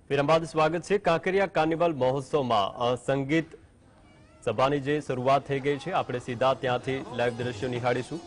વિરામ બાદ સ્વાગત છે કાંકરિયા કાર્નિવલ મહોત્સવમાં સંગીત સભાની જે શરૂઆત થઈ ગઈ છે આપણે સીધા ત્યાંથી લાઈવ દ્રશ્યો નિહાળીશું।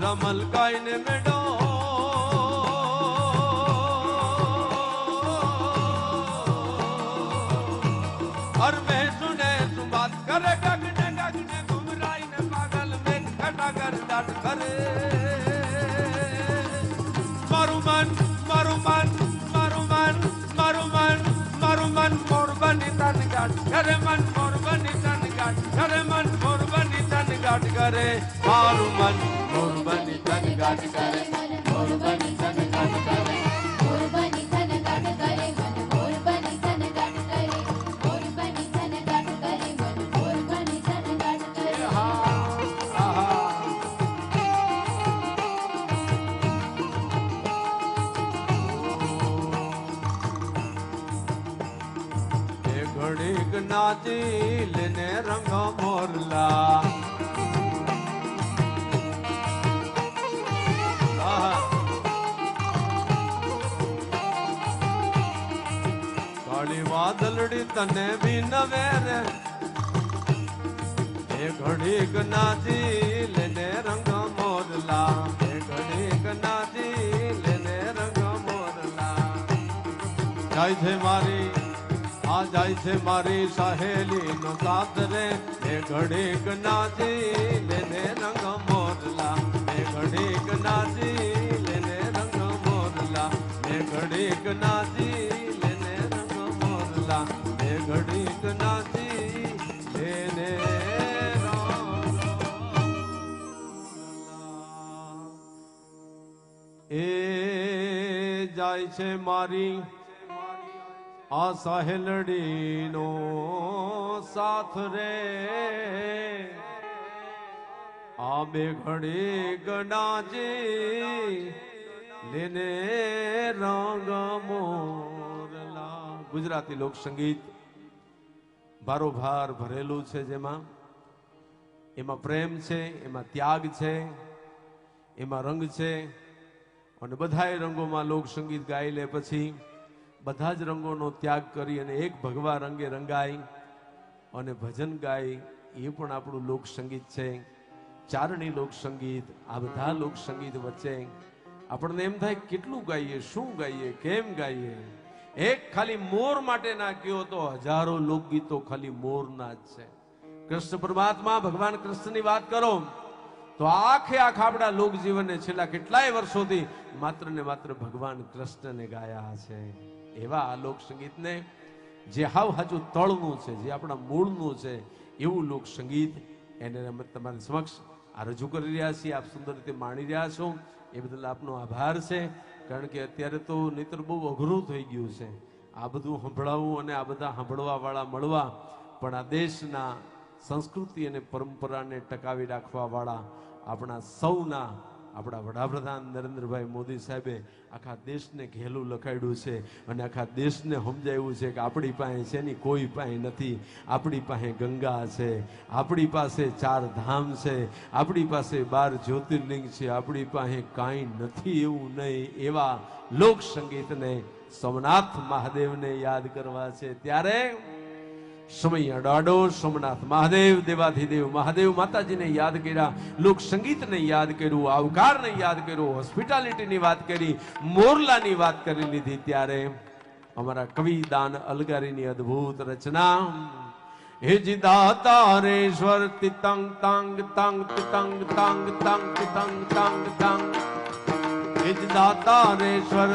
रमल गायने में डो और मैं सुने तू बात करे डगने डगने घुमराई ने पागल में खटा कर डाट करे मरुमन मरुमन मरुमन मरुमन मरुमन मोरबनी तन गाट करे मन मोरबनी तन गाट करे मन मोरबनी तन गाट करे मारुमन मोरबनी तन गाट करे मोरबनी तन गाट करे मोरबनी तन गाट करे मन मोरबनी तन गाट करे मोरबनी तन गाट करे मन मोरबनी तन गाट करे ए घड़ी नाची लेने रंग मोरला વાદલડી તને બી નવેરે એ ઘડી ગનાજી લેને રંગ મોરલા એ ઘડી ગનાજી લેને રંગ મોરલા જાય છે મારી આ જાય છે મારી સહેલી નો સાથ રે એ ઘડી ગનાજી લેને રંગ મોરલા એ ઘડી ગનાજી લેને રંગ મોરલા એ ઘડી ગનાજી घड़ी नाची लेने ए जाय छे मारी आ सहेलड़ी नो साथ रे आ बे घड़ी गनाजी लेने रंग मोरला। गुजराती लोक संगीत ભારોભાર ભરેલું છે, જેમાં એમાં પ્રેમ છે, એમાં ત્યાગ છે, એમાં રંગ છે અને બધાય રંગોમાં લોક સંગીત ગાઈ લે પછી બધા જ રંગોનો ત્યાગ કરી અને એક ભગવા રંગે રંગાય અને ભજન ગાય એ પણ આપણું લોક સંગીત છે। ચારણી લોક સંગીત, આ બધા લોક સંગીત વચ્ચે આપણને એમ થાય કેટલું ગાઈએ, શું ગાઈએ, કેમ ગાઈએ। એક ખાલી મોર માટે ના કયો તો હજારો લોકગીતો ખાલી મોરના જ છે। કૃષ્ણ પરમાત્મા ભગવાન કૃષ્ણની વાત કરો તો આખે આખા આપણા લોક જીવનને છેલ્લા કેટલાય વર્ષોથી માત્ર ને માત્ર ભગવાન કૃષ્ણને ગાયા છે। એવા આ લોક સંગીતને જે હાવ હાજુ તળનું છે, જે આપણા મૂળનું છે, એવું લોક સંગીત એને અમે તમારી સમક્ષ આ રજૂ કરી રહ્યા છીએ। આપ સુંદર રીતે માણી રહ્યા છો, એ બદલ આપનો આભાર છે। કારણ કે અત્યારે તો નહીતર બહુ અઘરું થઈ ગયું છે આ બધું સંભળાવવું અને આ બધા સાંભળવા વાળા મળવા, પણ આ દેશના સંસ્કૃતિ અને પરંપરાને ટકાવી રાખવા વાળા આપણા સૌના આપણા વડાપ્રધાન નરેન્દ્રભાઈ મોદી સાહેબે આખા દેશને ઘેલું લખાડ્યું છે અને આખા દેશને સમજાવ્યું છે કે આપણી પાસે છે ની કોઈ પાસે નથી. આપણી પાસે ગંગા છે, આપણી પાસે 4 ધામ છે, આપણી પાસે 12 જ્યોતિર્લિંગ છે, આપણી પાસે કાંઈ નથી એવું નહીં. એવા લોક સંગીતને સોમનાથ મહાદેવને યાદ કરવા છે. ત્યારે સમય અડાડો સોમનાથ મહાદેવ દેવાધિદેવ મહાદેવ માતાજીને યાદ કર્યા, લોક સંગીતને યાદ કર્યું, આવકારને યાદ કર્યો, હોસ્પિટાલિટીની વાત કરી, મોરલાની વાત કરી લીધી. ત્યારે અમારા કવિ દાન અલગારીની અદ્ભુત રચના હેજ દાતારેશ્વર તિતંગ તાંગ તાંગ તિતંગ તાંગ તાંગ તિતંગ તાંગ તાંગ હેજ દાતારેશ્વર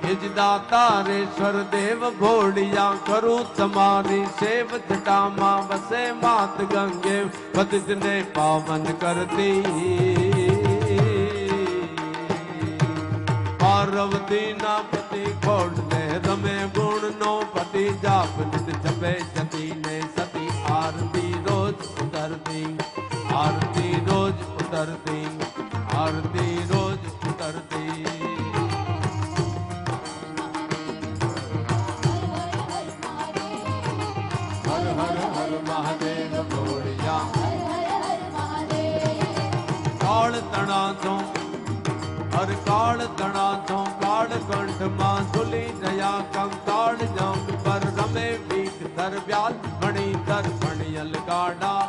હેજ દાતારેશ્વર દેવ ઘોડિયા કરું તમારી સેવ જટામાં વસે માત ગંગે પતિતને પાવન કરતી પાર્વતી ના પતિ ઘોડને રમે ગુણ નો પતિ જાપ નિત જપે જતી ને સતી આરતી રોજ ઉતરતી આરતી રોજ ઉતરતી આરતી રોજ ઉતરતી મહાદેવ ઘોડિયા કાળ તણા છો હર કાળ તણા છો કાળ કંઠમાં ઝૂલી જયા કંકાળ જંગ પર રમે વીક દરબ્યાલ મણી દર મણિયલ ગાડા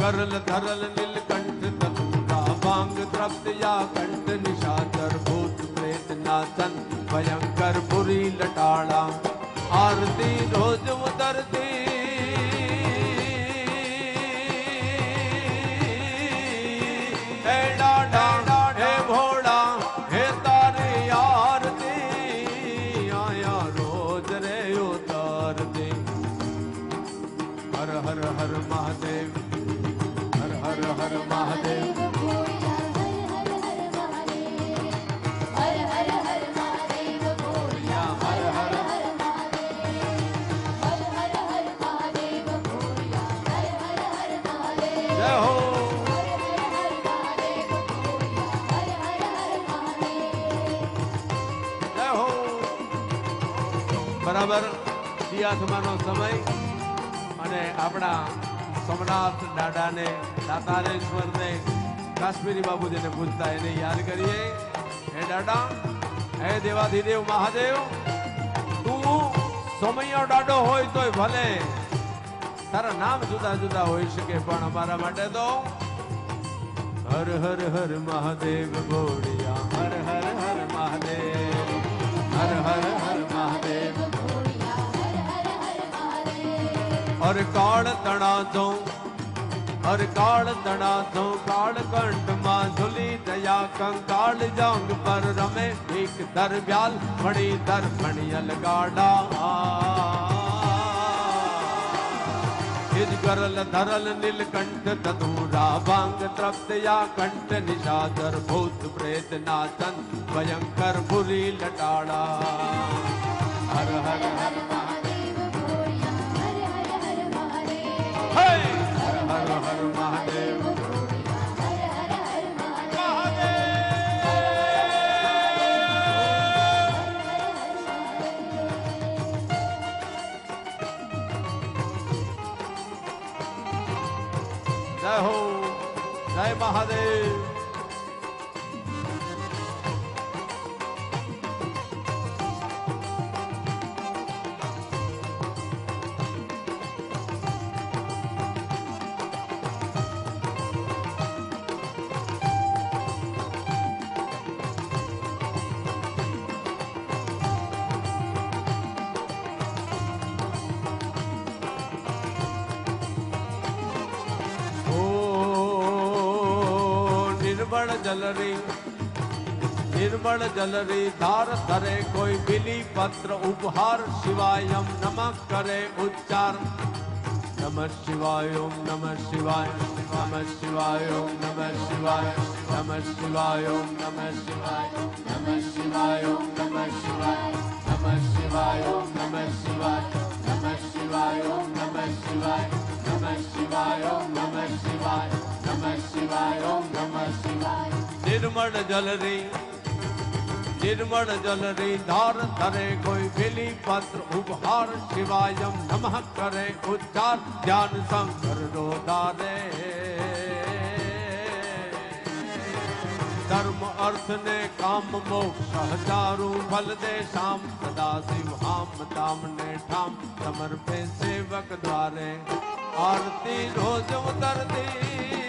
કરલ ધરલ નીલકંઠ તતુરા ભાંગ દ્રપ્તયા કંઠ નિશાચર ભૂત પ્રેત નાચન ભયંકર પુરી લટાળા આરતી રોજ ઉતરતી હે ડાડા હે ભોળા હે તારી આરતી આયા રોજ રે ઉતરતી હર હર હર મહાદેવ હર હર હર મહાદેવ બરાબર દિયાથમાનો સમય અને આપણા સોમનાથ દાદાને દાતારેશ્વરને કાશ્મીરી બાબુજીને પૂછતા એને યાદ કરીએ. હે દાદા હે દેવાધિદેવ મહાદેવ તું સમય દાડો હોય તોય ભલે તારા નામ જુદા જુદા હોઈ શકે પણ અમારા માટે તો હર હર હર મહાદેવ ઘોડિયા હર હર હર મહાદેવ હર હર હર મહાદેવ હર કાળ તણા છો હર કાળ તણા છો કાળ કંઠમાં ઝૂલી દયા કંકાળ જંગ પર રમે ભીખ દરબ્યાલ મણી દર મણિયલ ગાડા હિજ કરલ ધરલ નીલકંઠ તતુરા ભાંગ તૃપ્તયા કંઠ નિશાચર ભૂત પ્રેત નાચન ભયંકર પુરી લટાળા હર હર હર હર હર હર મહાદેવ જય હો જય મહાદેવ. निर्मल जलरी धार धरे कोई बिली पत्र उपहार शिवायम नमः करे उच्चार नमः शिवाय ओम नमः शिवाय नमः शिवाय ओम नमः शिवाय नमः शिवाय ओम नमः शिवाय नमः शिवाय ओम नमः शिवाय नमः शिवाय ओम नमः शिवाय नमः शिवाय ओम नमः शिवाय नमः शिवाय ओम नमः शिवाय નિર્મળ જલરી निर्मल जलरी धार धरे कोई बेली पत्र उपहार शिवायम नमः करे उच्चार ध्यान शंकर रोदारे धर्म अर्थ ने काम मोक्ष हजारों फल दे शाम सदा शिव हाम दाम ने ठाम समर्पे सेवक द्वारे आरती रोज उतरती